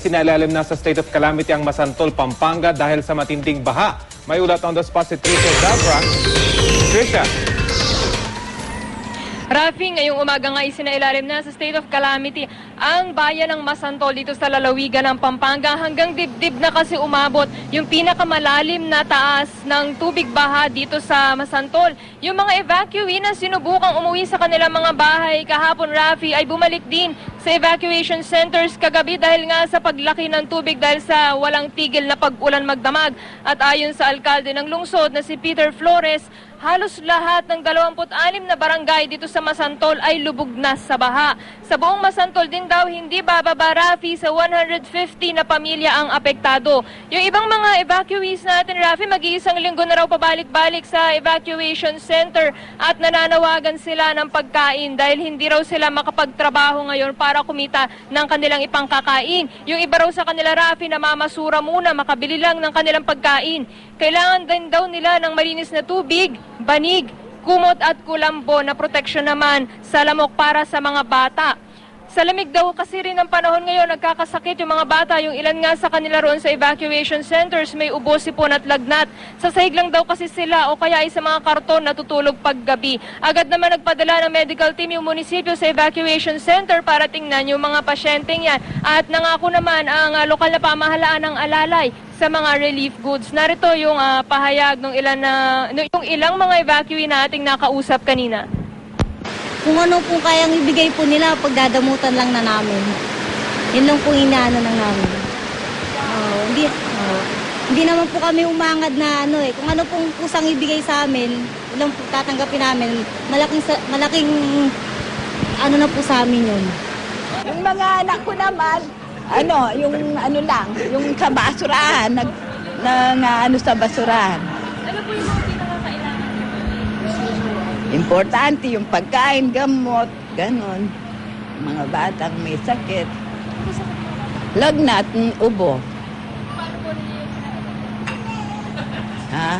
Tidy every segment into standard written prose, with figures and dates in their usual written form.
isinailalim na sa state of calamity ang Masantol, Pampanga dahil sa matinding baha. May ulat on the spot si Trisha Zabra. Trisha. Rafi, ngayong umaga nga isinailalim na sa state of calamity ang bayan ng Masantol dito sa lalawigan ng Pampanga. Hanggang dibdib na kasi umabot yung pinakamalalim na taas ng tubig baha dito sa Masantol. Yung mga evacuee na sinubukang umuwi sa kanilang mga bahay kahapon, Rafi, ay bumalik din sa evacuation centers kagabi dahil nga sa paglaki ng tubig dahil sa walang tigil na pag-ulan magdamag. At ayon sa alkalde ng lungsod na si Peter Flores, halos lahat ng 26 na barangay dito sa Masantol ay lubog na sa baha. Sa buong Masantol din daw hindi bababa, Rafi, sa 150 na pamilya ang apektado. Yung ibang mga evacuees natin, Rafi, mag-iisang linggo na raw pabalik-balik sa evacuation center at nananawagan sila ng pagkain dahil hindi raw sila makapagtrabaho ngayon para kumita ng kanilang ipangkakain. Yung iba raw sa kanila, Rafi, namamasura muna, makabili lang ng kanilang pagkain. Kailangan din daw nila ng malinis na tubig, banig, kumot at kulambo na proteksyon naman sa lamok para sa mga bata. Sa lamig daw kasi rin ng panahon ngayon, nagkakasakit yung mga bata. Yung ilan nga sa kanila roon sa evacuation centers, may ubo, sipon at lagnat. Sa sahig lang daw kasi sila o kaya ay sa mga karton natutulog paggabi. Agad naman nagpadala ng medical team yung munisipyo sa evacuation center para tingnan yung mga pasyenteng yan. At nangako naman ang lokal na pamahalaan ng alalay sa mga relief goods. Narito yung pahayag ng ilang mga evacuee nating nakausap kanina. Kung ano pong kayang ibigay po nila, pagdadamutan lang na namin. Yun lang pong inaano lang namin. Hindi naman po kami umangad na kung ano pong kusang ibigay sa amin, yun lang po tatanggapin namin. Malaking ano na po sa amin yun. Yung mga anak ko naman, yung sa basurahan, sa basurahan. Ano po yung mga pinakakailangan? Importante yung pagkain, gamot, ganon. Mga batang may sakit. Lagnat, ubo. Ha?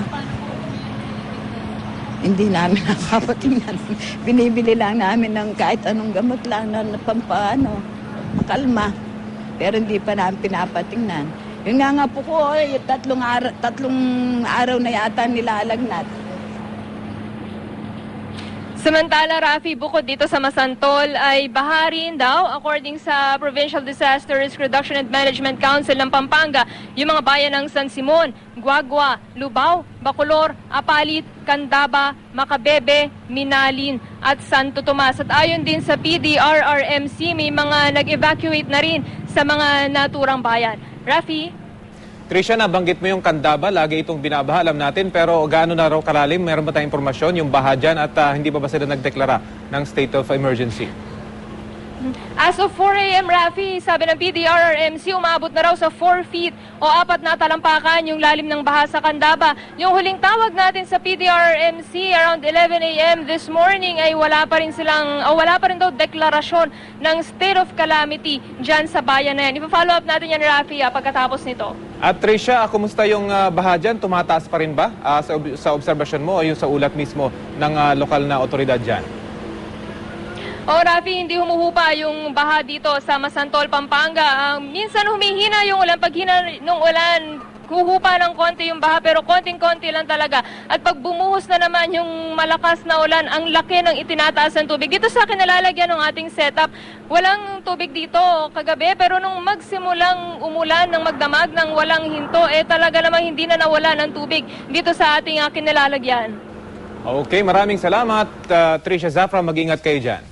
Hindi namin napapatingnan. Binibili lang namin ng kahit anong gamot lang na pampaano, makalma. Pero hindi pa namin pinapatingnan. Yun nga po ko, tatlong araw na yata nilalagnat. Samantala, Rafi, bukod dito sa Masantol ay baha rin daw, according sa Provincial Disaster Risk Reduction and Management Council ng Pampanga, yung mga bayan ng San Simon, Guagua, Lubao, Bacolor, Apalit, Candaba, Macabebe, Minalin at Santo Tomas. At ayon din sa PDRRMC, may mga nag-evacuate na rin sa mga naturang bayan. Rafi? Trisha, nabanggit mo yung Candaba, lagi itong binabaha, alam natin, pero gaano na raw kalalim? Meron ba tayong impormasyon yung baha dyan at hindi ba sila nagdeklara ng state of emergency? As of 4 a.m., Rafi, sabi ng PDRRMC, umabot na raw sa 4 feet o 4 na talampakan yung lalim ng baha sa Candaba. Yung huling tawag natin sa PDRRMC around 11 a.m. this morning ay wala pa rin daw deklarasyon ng state of calamity dyan sa bayan na yan. Ipa-follow up natin yan, Rafi, pagkatapos nito. At Trisha, kumusta yung baha dyan? Tumataas pa rin ba sa obserbasyon mo o yung sa ulat mismo ng lokal na otoridad dyan? Rafi, hindi humuhupa yung baha dito sa Masantol, Pampanga. Minsan humihina yung ulan. Pag hina ng ulan, huhupa ng konti yung baha, pero konting-konti lang talaga. At pag bumuhos na naman yung malakas na ulan, ang laki ng itinataas ng tubig. Dito sa akin nalalagyan ng ating setup, walang tubig dito kagabi, pero nung magsimulang umulan ng magdamag ng walang hinto, talaga namang hindi na nawala ng tubig dito sa ating kinalalagyan. Okay, maraming salamat, Trisha Zafra. Mag-ingat kayo dyan.